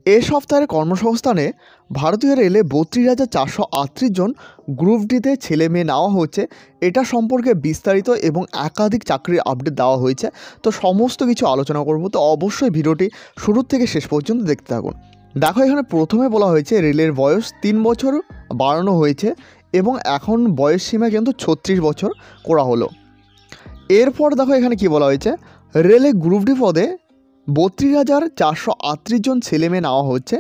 এ সপ্তাহের কর্মসংস্থানে ভারতীয় রেলে 32,438 জন গ্রুপ ডিতে ছেলে মেয়ে নেওয়া হচ্ছে। এটা সম্পর্কে বিস্তারিত এবং একাধিক চাকরির আপডেট দেওয়া হয়েছে। তো সমস্ত কিছু আলোচনা করব, তো অবশ্যই ভিডিওটি শুরু থেকে শেষ পর্যন্ত দেখতে থাকুন। দেখো, এখানে প্রথমে বলা হয়েছে রেলের বয়স 3 বছর বাড়ানো হয়েছে এবং এখন বয়স সীমা কিন্তু 36 বছর করা হলো। এরপর দেখো এখানে কি বলা হয়েছে, রেলে গ্রুপ ডি পদে 32,438 জন ছেলেমেয়ে নেওয়া হচ্ছে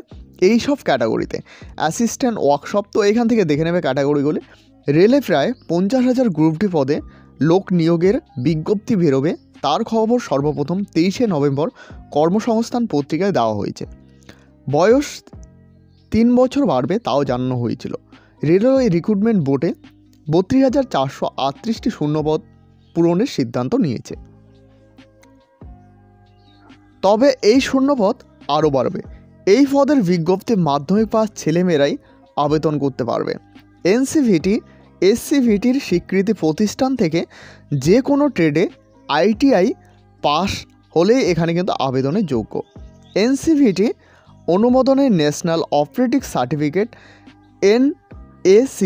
এই সব ক্যাটাগরিতে। অ্যাসিস্ট্যান্ট ওয়ার্কশপ, তো এখান থেকে দেখে নেবে ক্যাটাগরিগুলি। রেলে প্রায় 50,000 গ্রুপ ডি পদে লোক নিয়োগের বিজ্ঞপ্তি বেরোবে, তার খবর সর্বপ্রথম 23শে নভেম্বর কর্মসংস্থান পত্রিকায় দেওয়া হয়েছে। বয়স 3 বছর বাড়বে তাও জানানো হয়েছিল। রেলওয়ে রিক্রুটমেন্ট বোর্ডে 32,438টি শূন্যপদ পূরণের সিদ্ধান্ত নিয়েছে। তবে এই শূন্যপদ আরও বাড়বে। এই পদের বিজ্ঞপ্তি মাধ্যমিক পাস ছেলেমেয়েরাই আবেদন করতে পারবে। এনসিভিটি এসসিভিটির স্বীকৃতি প্রতিষ্ঠান থেকে যে কোনো ট্রেডে আইটিআই পাস হলেই এখানে কিন্তু আবেদনের যোগ্য। এনসিভিটি অনুমোদনের national operating certificate NAC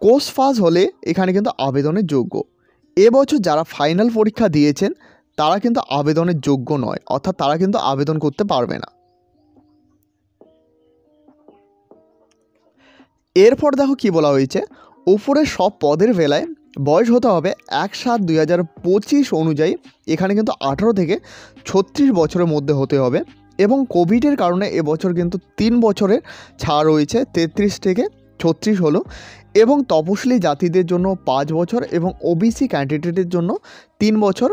course pass হলে এখানে কিন্তু আবেদনের যোগ্য। এবছর যারা ফাইনাল পরীক্ষা দিয়েছেন তারা কিন্তু আবেদনের যোগ্য নয়, অর্থাৎ তারা কিন্তু আবেদন করতে পারবে না। এরপর দেখো কি বলা হয়েছে, উপরের সব পদের বেলায় বয়স হতে হবে 1/7/2025 অনুযায়ী এখানে কিন্তু 18 থেকে 36 বছরের মধ্যে হতে হবে এবং কোভিডের কারণে এবছর কিন্তু 3 বছরের ছাড় রয়েছে, 33 থেকে 36 হলো। এবং তপশিলি জাতিদের জন্য 5 বছর এবং ওবিসি ক্যান্ডিডেটের জন্য 3 বছর।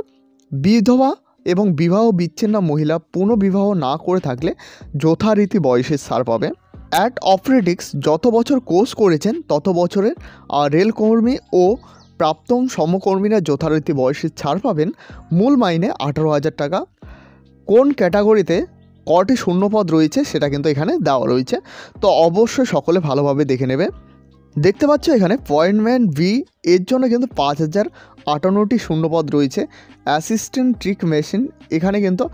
বিধবা এবং বিবাহ বিচ্ছিন্ন মহিলা পুনর্বিবাহ না করে থাকলে যথারীতি বয়সের ছাড় পাবে। অ্যাট অপারেটিক্স যত বছর কোর্স করেছেন তত বছরের রেলকর্মী ও প্রাক্তন সমকর্মীরা যথারীতি বয়সের ছাড় পাবেন। মূল মাইনে 18,000 টাকা। কোন ক্যাটাগরিতে কটি শূন্যপদ রয়েছে সেটা কিন্তু এখানে দেওয়া রয়েছে, তো অবশ্যই সকলে ভালোভাবে দেখে নেবে। দেখতে পাচ্ছ এখানে পয়েন্টম্যান বি এর জন্য কিন্তু 5,058টি শূন্যপদ রয়েছে। অ্যাসিস্ট্যান্ট ট্রিক মেশিন এখানে কিন্তু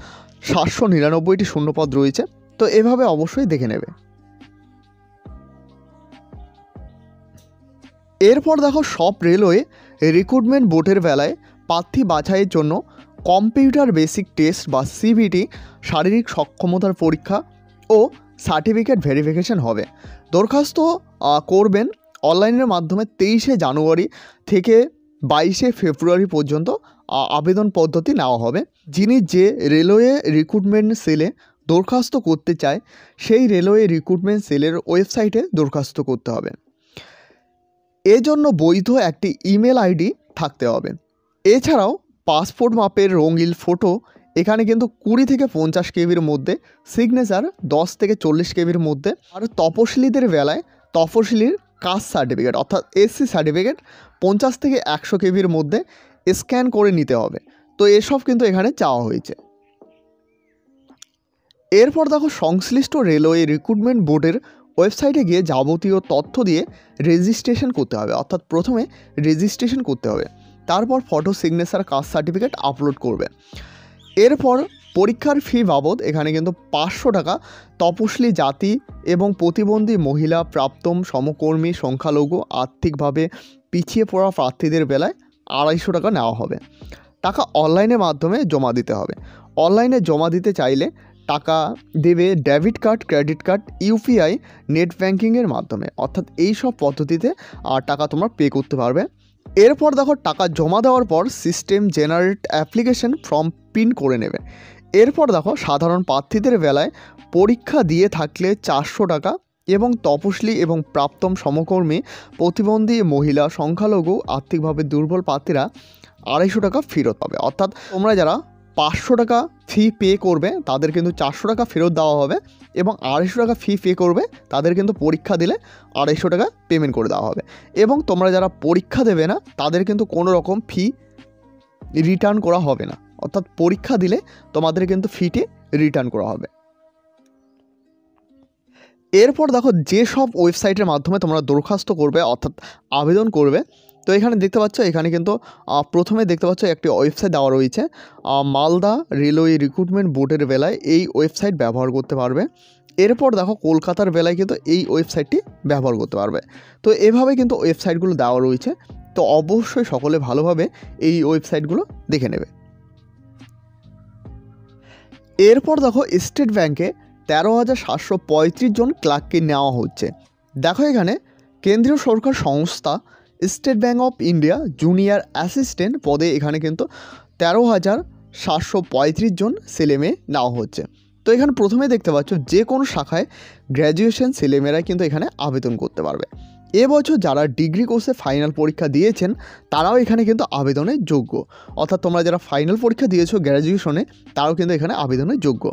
799টি শূন্যপদ রয়েছে, তো এভাবে অবশ্যই দেখে নেবে। এরপর দেখো, সব রেলওয়ে রিক্রুটমেন্ট বোর্ডের বেলায় প্রার্থী বাছাইয়ের জন্য কম্পিউটার বেসিক টেস্ট বা CBT শারীরিক সক্ষমতার পরীক্ষা ও সার্টিফিকেট ভেরিফিকেশন হবে। দরখাস্ত করবেন অনলাইনের মাধ্যমে 23শে জানুয়ারি থেকে 22শে ফেব্রুয়ারি পর্যন্ত আবেদন পদ্ধতি নেওয়া হবে। যিনি যে রেলওয়ে রিক্রুটমেন্ট সেলে দরখাস্ত করতে চায় সেই রেলওয়ে রিক্রুটমেন্ট সেলের ওয়েবসাইটে দরখাস্ত করতে হবে। এজন্য বৈধ একটি ইমেল আইডি থাকতে হবে। এছাড়াও পাসপোর্ট মাপের রঙিন ফটো এখানে কিন্তু 20 থেকে 50 কেবির মধ্যে, সিগনেচার 10 থেকে 40 কেবির মধ্যে। আর তপশিলিদের বেলায় তপশিলির কাস্ট সার্টিফিকেট অর্থাৎ SC সার্টিফিকেট 50 থেকে 100 কেবির মধ্যে স্ক্যান করে নিতে হবে। তো এসব কিন্তু এখানে চাওয়া হয়েছে। এরপর দেখো, সংশ্লিষ্ট রেলওয়ে রিক্রুটমেন্ট বোর্ডের ওয়েবসাইটে গিয়ে যাবতীয় তথ্য দিয়ে রেজিস্ট্রেশন করতে হবে, অর্থাৎ প্রথমে রেজিস্ট্রেশন করতে হবে, তারপর photo, signature, caste certificate upload করবে। এরপর পরীক্ষার ফি বাবদ এখানে কিন্তু 500 টাকা তপশিলি জাতি এবং প্রতিবন্ধী মহিলা, প্রাক্তন সমকর্মী, সংখ্যালঘু, আর্থিকভাবে পিছিয়ে পড়া প্রার্থীদের বেলায় 250 টাকা নেওয়া হবে। টাকা অনলাইনের মাধ্যমে জমা দিতে হবে। অনলাইনে জমা দিতে চাইলে টাকা দেবে debit card, credit card, UPI, net ব্যাঙ্কিংয়ের মাধ্যমে, অর্থাৎ এই সব পদ্ধতিতে টাকা তোমরা পে করতে পারবে। এরপর দেখো, টাকা জমা দেওয়ার পর system generate application form print করে নেবে। এরপর দেখো, সাধারণ প্রার্থীদের বেলায় পরীক্ষা দিয়ে থাকলে 400 টাকা এবং তপশিলি এবং প্রাক্তন সমকর্মী, প্রতিবন্ধী মহিলা, সংখ্যালঘু, আর্থিকভাবে দুর্বল প্রার্থীরা 250 টাকা ফেরত পাবে। অর্থাৎ তোমরা যারা 500 টাকা ফি পে করবে তাদের কিন্তু 400 টাকা ফেরত দেওয়া হবে এবং 250 টাকা ফি পে করবে তাদের কিন্তু পরীক্ষা দিলে 250 টাকা পেমেন্ট করে দেওয়া হবে। এবং তোমরা যারা পরীক্ষা দেবে না তাদের কিন্তু কোনো রকম ফি রিটার্ন করা হবে না, অর্থাৎ পরীক্ষা দিলে তোমাদের কিন্তু ফিটি রিটার্ন করা হবে। এরপর দেখো, যে সব ওয়েবসাইটের মাধ্যমে তোমরা দরখাস্ত করবে অর্থাৎ আবেদন করবে, তো তো এখানে দেখতে পাচ্ছ, এখানে কিন্তু প্রথমে দেখতে পাচ্ছ একটি ওয়েবসাইট দেওয়া রয়েছে। মালদা রেলওয়ে রিক্রুটমেন্ট বোর্ডের বেলায় এই ওয়েবসাইট ব্যবহার করতে পারবে। এরপর দেখো কলকাতার বেলায় কিন্তু এই ওয়েবসাইটটি ব্যবহার করতে পারবে। তো এভাবে কিন্তু ওয়েবসাইটগুলো দেওয়া রয়েছে। তো অবশ্যই সকলে ভালোভাবে এই ওয়েবসাইটগুলো দেখে নেবে। এরপর দেখো স্টেট ব্যাংকে 13,735 জন ক্লার্ককে নেওয়া হচ্ছে। দেখো এখানে কেন্দ্রীয় সরকার সংস্থা state bank of India junior assistant পদে এখানে কিন্তু 13,735 জন ছেলেমেয়ে নেওয়া হচ্ছে। তো এখানে প্রথমে দেখতে পাচ্ছ যে কোনো শাখায় গ্র্যাজুয়েশন ছেলেমেয়েরা কিন্তু এখানে আবেদন করতে পারবে। এবছর যারা ডিগ্রি কোর্সে ফাইনাল পরীক্ষা দিয়েছেন তারাও এখানে কিন্তু আবেদনের যোগ্য। অর্থাৎ তোমরা যারা ফাইনাল পরীক্ষা দিয়েছো গ্র্যাজুয়েশনে তারাও কিন্তু এখানে আবেদনের যোগ্য।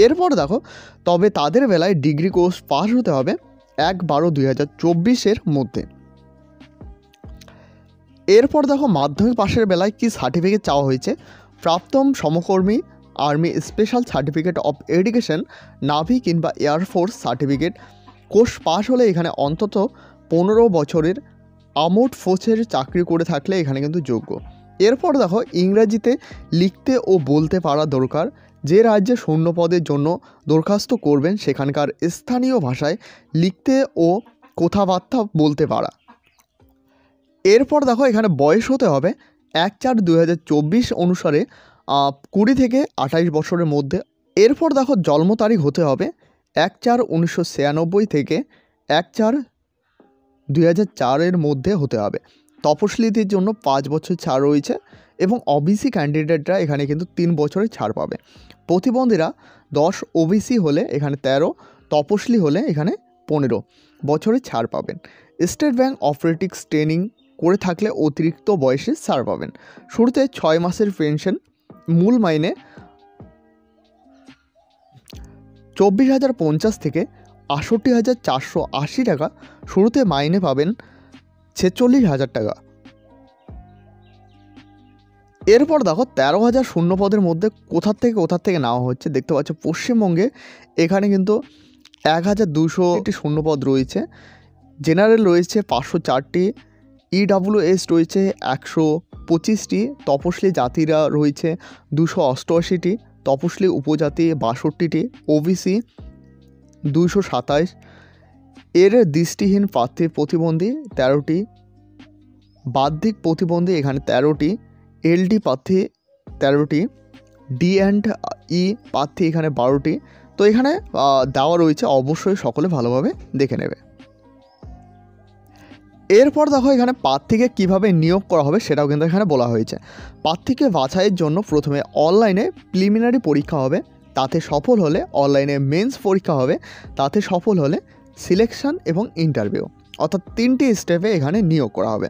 এরপর দেখো, তবে তাদের বেলায় ডিগ্রি কোর্স পাস হতে হবে 1/12/2024 মধ্যে। এরপর দেখো মাধ্যমিক পাশের বেলায় কি সার্টিফিকেট চাওয়া হয়েছে। প্রাপ্তম সমকর্মী army special certificate of education, navy কিংবা এয়ারফোর্স সার্টিফিকেট কোর্স পাস হলে এখানে অন্তত 15 বছরের আমোড ফোর্সের চাকরি করে থাকলে এখানে কিন্তু যোগ্য। এরপর দেখো ইংরাজিতে লিখতে ও বলতে পারা দরকার। যে রাজ্যে শূন্য পদের জন্য দরখাস্ত করবেন সেখানকার স্থানীয় ভাষায় লিখতে ও কথাবার্তা বলতে পারা। এরপর দেখো এখানে বয়স হতে হবে 1/4/2024 অনুসারে 20 থেকে 28 বছরের মধ্যে। এরপর দেখো জন্ম তারিখ হতে হবে 1/4/1996 থেকে 1/4/2004 মধ্যে হতে হবে। তপশিলীদের জন্য 5 বছর ছাড় রয়েছে এবং ওবিসি ক্যান্ডিডেটরা এখানে কিন্তু 3 বছরের ছাড় পাবে। প্রতিবন্ধীরা 10, ওবিসি হলে এখানে 13, তপশিলি হলে এখানে 15 বছরের ছাড় পাবেন। স্টেট ব্যাঙ্ক অপারেটিক্স ট্রেনিং করে থাকলে অতিরিক্ত বয়সে ছাড় পাবেন। শুরুতে 6 মাসের পেনশন, মূল মাইনে 24,050 থেকে 68,480 টাকা। শুরুতে মাইনে পাবেন 46,000 টাকা। এরপর দেখো 13,000 শূন্য পদের মধ্যে কোথার থেকে নেওয়া হচ্ছে। দেখতে পাচ্ছ পশ্চিমবঙ্গে এখানে কিন্তু 1,200টি শূন্যপদ রয়েছে। জেনারেল রয়েছে 504টি, ইডাব্লিউএস রয়েছে 125টি, তপশিলি জাতিরা রয়েছে 288টি, তপশিলি উপজাতি 62টি, ওবিসি 227, এর দৃষ্টিহীন প্রার্থী প্রতিবন্ধী 13টি, বাহ্যিক প্রতিবন্ধী এখানে 13টি, এলডি প্রার্থী 13টি, ডি&ই প্রার্থী এখানে 12টি। তো এখানে দেওয়া রয়েছে, অবশ্যই সকলে ভালোভাবে দেখে নেবে। এরপর দেখো এখানে প্রার্থীকে কীভাবে নিয়োগ করা হবে সেটাও কিন্তু এখানে বলা হয়েছে। প্রার্থীকে বাছাইয়ের জন্য প্রথমে অনলাইনে প্রিলিমিনারি পরীক্ষা হবে, তাতে সফল হলে অনলাইনে মেন্স পরীক্ষা হবে, তাতে সফল হলে সিলেকশন এবং ইন্টারভিউ, অর্থাৎ 3টি স্টেপে এখানে নিয়োগ করা হবে।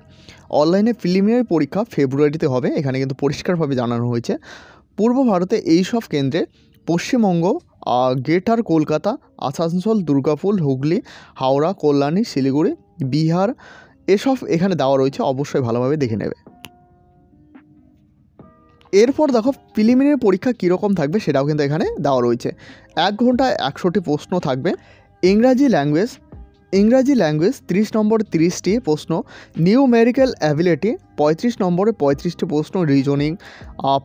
অনলাইনে প্রিলিমিনারি পরীক্ষা ফেব্রুয়ারিতে হবে, এখানে কিন্তু পরিষ্কারভাবে জানানো হয়েছে। পূর্ব ভারতে এই সব কেন্দ্রে পশ্চিমবঙ্গ, গ্রেটার কলকাতা, আসানসোল, দুর্গাপুর, হুগলি, হাওড়া, কল্যাণী, শিলিগুড়ি, বিহার এসব এখানে দেওয়া রয়েছে, অবশ্যই ভালোভাবে দেখে নেবে। এরপর দেখো প্রিলিমিনারি পরীক্ষা কীরকম থাকবে সেটাও কিন্তু এখানে দেওয়া রয়েছে। 1 ঘন্টায় 100টি প্রশ্ন থাকবে। ইংরাজি ল্যাঙ্গুয়েজ 30 নম্বরে 30টি প্রশ্ন, নিউমেরিক্যাল অ্যাবিলিটি 35 নম্বরে 35টি প্রশ্ন, রিজনিং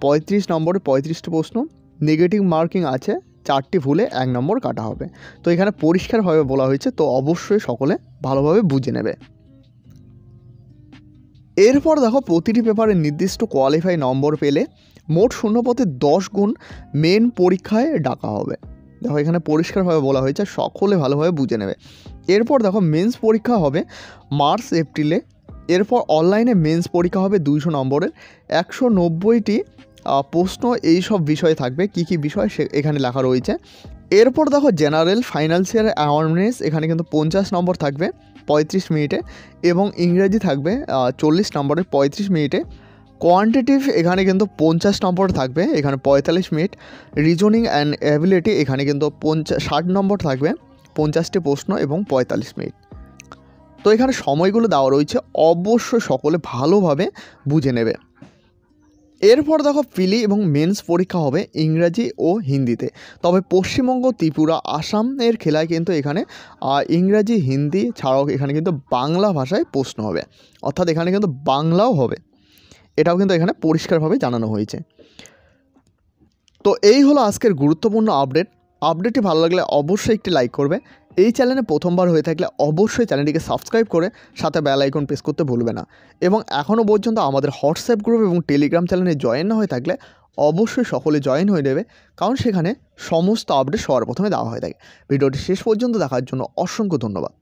35 নম্বরে 35টি প্রশ্ন, নেগেটিভ মার্কিং আছে 4টি ভুলে 1 নম্বর কাটা হবে। তো এখানে পরিষ্কারভাবে বলা হয়েছে, তো অবশ্যই সকলে ভালোভাবে বুঝে নেবে। এরপর দেখো প্রতিটি পেপারে নির্দিষ্ট কোয়ালিফাই নম্বর পেলে মোট শূন্যপথে 10 গুণ মেন পরীক্ষায় ডাকা হবে। দেখো এখানে পরিষ্কারভাবে বলা হয়েছে, সকলে ভালোভাবে বুঝে নেবে। এরপর দেখো মেন্স পরীক্ষা হবে মার্চ এপ্রিলে। এরপর অনলাইনে মেন্স পরীক্ষা হবে 200 নম্বরের, 190টি প্রশ্ন এই সব বিষয়ে থাকবে। কি কি বিষয় সে এখানে লেখা রয়েছে। এরপর দেখো জেনারেল ফাইন্যান্সিয়াল অ্যাওয়ারনেস এখানে কিন্তু 50 নম্বর থাকবে 35 মিনিটে, এবং ইংরেজি থাকবে 40 নম্বরে 35 মিনিটে। কোয়ান্টিটিভ এখানে কিন্তু 50 নম্বর থাকবে, এখানে 45 মিনিট। রিজনিং অ্যান্ড অ্যাবিলিটি এখানে কিন্তু 60 নম্বর থাকবে, 50টি প্রশ্ন এবং 45 মিনিট। তো এখানে সময়গুলো দেওয়া রয়েছে, অবশ্যই সকলে ভালোভাবে বুঝে নেবে। এরপর দেখো প্রিলি এবং মেন্স পরীক্ষা হবে ইংরাজি ও হিন্দিতে। তবে পশ্চিমবঙ্গ, ত্রিপুরা, আসামের খেলায় কিন্তু এখানে ইংরাজি, হিন্দি ছাড়াও এখানে কিন্তু বাংলা ভাষায় প্রশ্ন হবে, অর্থাৎ এখানে কিন্তু বাংলাও হবে, এটাও কিন্তু এখানে পরিষ্কারভাবে জানানো হয়েছে। তো এই হলো আজকের গুরুত্বপূর্ণ আপডেটটি ভালো লাগলে অবশ্যই একটি লাইক করবে। এই চ্যানেলে প্রথমবার হয়ে থাকলে অবশ্যই চ্যানেলটিকে সাবস্ক্রাইব করে সাথে বেল আইকন প্রেস করতে ভুলবে না। এবং এখনও পর্যন্ত আমাদের হোয়াটসঅ্যাপ গ্রুপ এবং টেলিগ্রাম চ্যানেলে জয়েন না হয়ে থাকলে অবশ্যই সকলে জয়েন হয়ে নেবে, কারণ সেখানে সমস্ত আপডেট সবার প্রথমে দেওয়া হয়ে থাকে। ভিডিওটি শেষ পর্যন্ত দেখার জন্য অসংখ্য ধন্যবাদ।